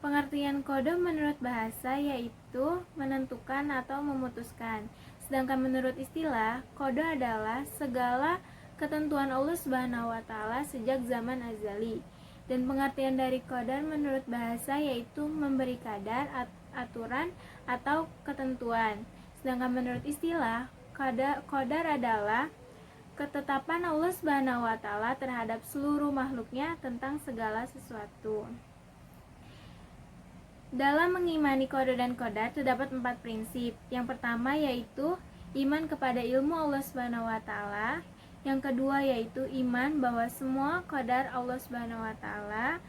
Pengertian kode menurut bahasa yaitu menentukan atau memutuskan. Sedangkan menurut istilah, kode adalah segala ketentuan Allah Subhanahu wa taala sejak zaman azali. Dan pengertian dari qadar menurut bahasa yaitu memberi kadar, aturan, atau ketentuan. Sedangkan menurut istilah, qadar adalah ketetapan Allah Subhanahu wa taala terhadap seluruh makhluknya tentang segala sesuatu. Dalam mengimani qada dan qadar terdapat 4 prinsip. Yang pertama yaitu iman kepada ilmu Allah Subhanahu wa taala. Yang kedua yaitu iman bahwa semua qadar Allah Subhanahu wa taala.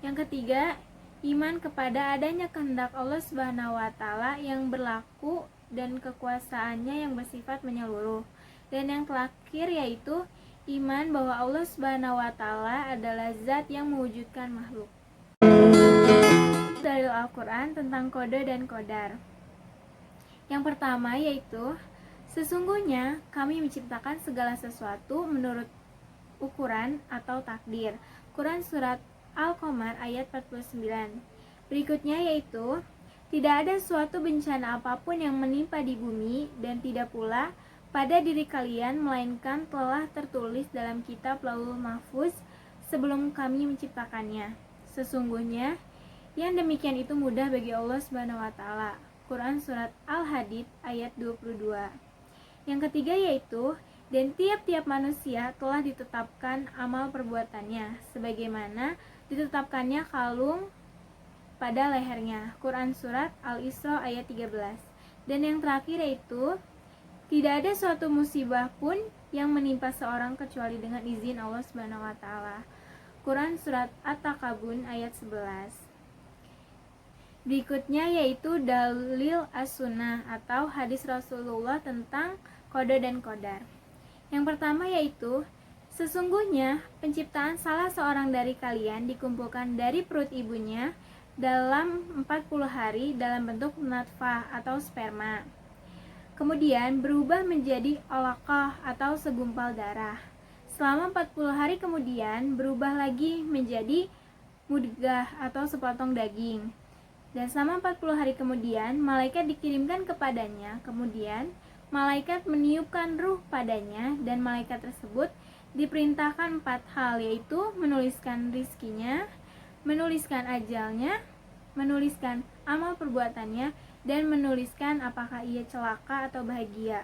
Yang ketiga, iman kepada adanya kehendak Allah Subhanahu wa taala yang berlaku dan kekuasaannya yang bersifat menyeluruh. Dan yang terakhir yaitu iman bahwa Allah Subhanahu wa taala adalah zat yang mewujudkan makhluk. Dalil Al-Quran tentang kode dan qadar. Yang pertama yaitu sesungguhnya kami menciptakan segala sesuatu menurut ukuran atau takdir. Quran Surat Al-Qamar ayat 49. Berikutnya yaitu tidak ada suatu bencana apapun yang menimpa di bumi dan tidak pula pada diri kalian melainkan telah tertulis dalam kitab Lauhul Mahfuz sebelum kami menciptakannya. Sesungguhnya yang demikian itu mudah bagi Allah Subhanahu wa taala. Quran Surat Al-Hadid ayat 22. Yang ketiga yaitu dan tiap-tiap manusia telah ditetapkan amal perbuatannya sebagaimana ditetapkannya kalung pada lehernya. Quran Surat Al-Isra ayat 13. Dan yang terakhir yaitu tidak ada suatu musibah pun yang menimpa seorang kecuali dengan izin Allah Subhanahu wa taala. Quran Surat At-Takabun ayat 11. Berikutnya yaitu dalil as-sunnah atau hadis Rasulullah tentang qada dan qadar. Yang pertama yaitu sesungguhnya penciptaan salah seorang dari kalian dikumpulkan dari perut ibunya dalam 40 hari dalam bentuk natfah atau sperma. Kemudian berubah menjadi alaqah atau segumpal darah. Selama 40 hari kemudian berubah lagi menjadi mudghah atau sepotong daging. Dan selama 40 hari kemudian malaikat dikirimkan kepadanya. Kemudian malaikat meniupkan ruh padanya dan malaikat tersebut diperintahkan 4 hal yaitu menuliskan rizkinya, menuliskan ajalnya, menuliskan amal perbuatannya, dan menuliskan apakah ia celaka atau bahagia.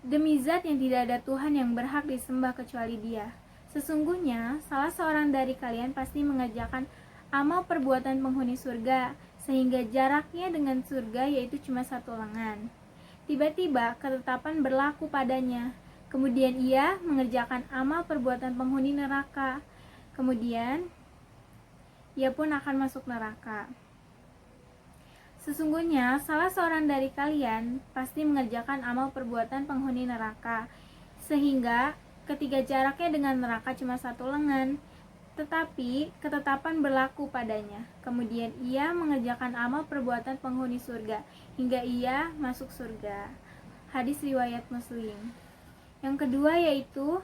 Demi zat yang tidak ada Tuhan yang berhak disembah kecuali Dia. Sesungguhnya salah seorang dari kalian pasti mengerjakan amal perbuatan penghuni surga, sehingga jaraknya dengan surga yaitu cuma 1 lengan. Tiba-tiba ketetapan berlaku padanya. Kemudian ia mengerjakan amal perbuatan penghuni neraka. Kemudian ia pun akan masuk neraka. Sesungguhnya salah seorang dari kalian pasti mengerjakan amal perbuatan penghuni neraka, sehingga ketika jaraknya dengan neraka cuma 1 lengan, tetapi ketetapan berlaku padanya. Kemudian ia mengerjakan amal perbuatan penghuni surga hingga ia masuk surga. Hadis riwayat Muslim. Yang kedua yaitu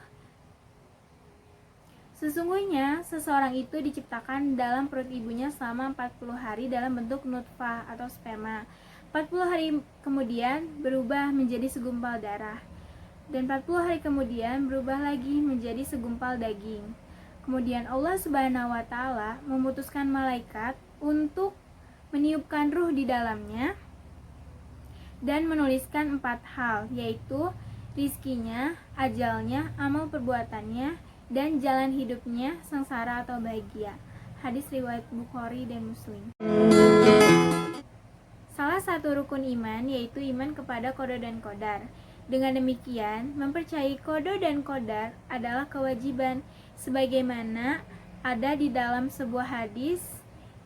sesungguhnya seseorang itu diciptakan dalam perut ibunya selama 40 hari dalam bentuk nutfah atau sperma. 40 hari kemudian berubah menjadi segumpal darah. Dan 40 hari kemudian berubah lagi menjadi segumpal daging. Kemudian Allah Subhanahu wa taala memutuskan malaikat untuk meniupkan ruh di dalamnya dan menuliskan 4 hal yaitu rizkinya, ajalnya, amal perbuatannya, dan jalan hidupnya sengsara atau bahagia. Hadis riwayat Bukhari dan Muslim. Salah satu rukun iman yaitu iman kepada qada dan qadar. Dengan demikian, mempercayai qada dan qadar adalah kewajiban sebagaimana ada di dalam sebuah hadis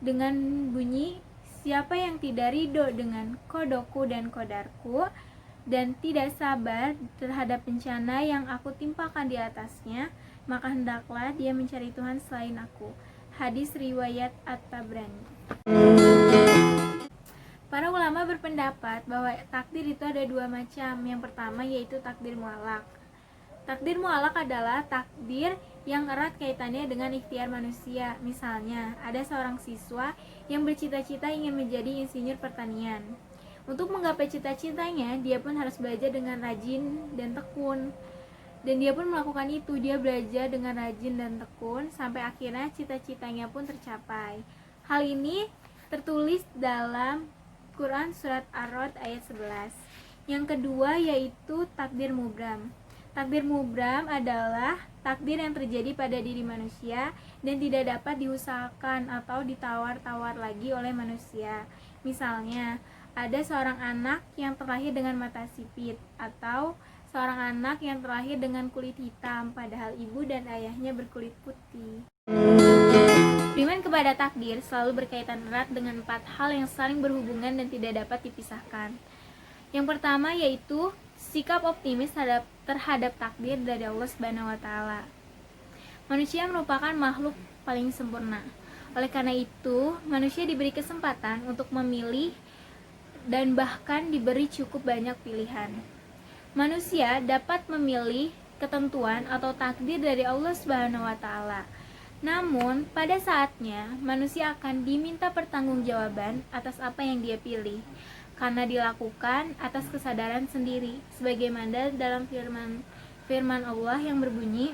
dengan bunyi siapa yang tidak ridho dengan qadaku dan qadarku dan tidak sabar terhadap bencana yang aku timpakan di atasnya, maka hendaklah dia mencari Tuhan selain aku. Hadis riwayat At-Tabrani. Para ulama berpendapat bahwa takdir itu ada dua macam. Yang pertama yaitu takdir mu'allaq. Takdir mu'allaq adalah takdir yang erat kaitannya dengan ikhtiar manusia. Misalnya, ada seorang siswa yang bercita-cita ingin menjadi insinyur pertanian. Untuk menggapai cita-citanya, dia pun harus belajar dengan rajin dan tekun. Dan dia pun melakukan itu, dia belajar dengan rajin dan tekun sampai akhirnya cita-citanya pun tercapai. Hal ini tertulis dalam Quran Surat Ar-Ra'd ayat 11. Yang kedua yaitu takdir mubram. Takdir mubram adalah takdir yang terjadi pada diri manusia dan tidak dapat diusahakan atau ditawar-tawar lagi oleh manusia. Misalnya, ada seorang anak yang terlahir dengan mata sipit, atau seorang anak yang terlahir dengan kulit hitam, padahal ibu dan ayahnya berkulit putih. Beriman kepada takdir selalu berkaitan erat dengan 4 hal yang saling berhubungan dan tidak dapat dipisahkan. Yang pertama yaitu sikap optimis terhadap takdir dari Allah Subhanahu wa taala. Manusia merupakan makhluk paling sempurna. Oleh karena itu, manusia diberi kesempatan untuk memilih dan bahkan diberi cukup banyak pilihan. Manusia dapat memilih ketentuan atau takdir dari Allah Subhanahu wa taala. Namun, pada saatnya manusia akan diminta pertanggungjawaban atas apa yang dia pilih, karena dilakukan atas kesadaran sendiri, sebagaimana dalam firman Allah yang berbunyi,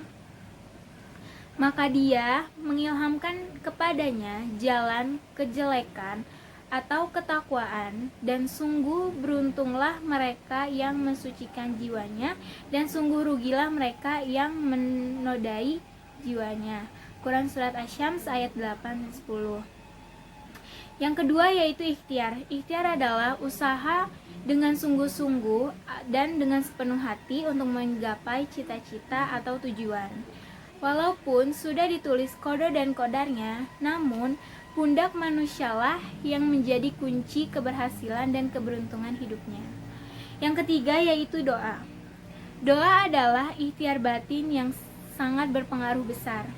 maka dia mengilhamkan kepadanya jalan kejelekan atau ketakwaan, dan sungguh beruntunglah mereka yang mensucikan jiwanya, dan sungguh rugilah mereka yang menodai jiwanya. Quran Surat Asy-Syams ayat 8 dan 10. Yang kedua yaitu ikhtiar. Ikhtiar adalah usaha dengan sungguh-sungguh dan dengan sepenuh hati untuk menggapai cita-cita atau tujuan. Walaupun sudah ditulis qada dan qadarnya, namun pundak manusialah yang menjadi kunci keberhasilan dan keberuntungan hidupnya. Yang ketiga yaitu doa. Doa adalah ikhtiar batin yang sangat berpengaruh besar,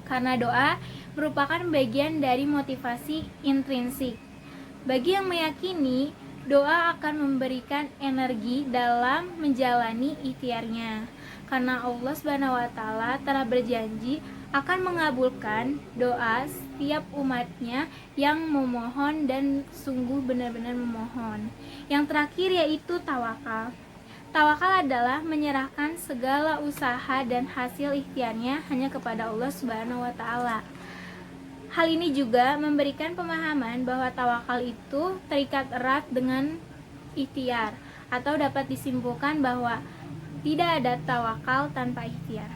karena doa merupakan bagian dari motivasi intrinsik. Bagi yang meyakini, doa akan memberikan energi dalam menjalani ikhtiarnya, karena Allah Subhanahu wa taala telah berjanji akan mengabulkan doa setiap umatnya yang memohon dan sungguh benar-benar memohon. Yang terakhir yaitu tawakal. Tawakal adalah menyerahkan segala usaha dan hasil ikhtiarnya hanya kepada Allah Subhanahu wa taala. Hal ini juga memberikan pemahaman bahwa tawakal itu terikat erat dengan ikhtiar, atau dapat disimpulkan bahwa tidak ada tawakal tanpa ikhtiar.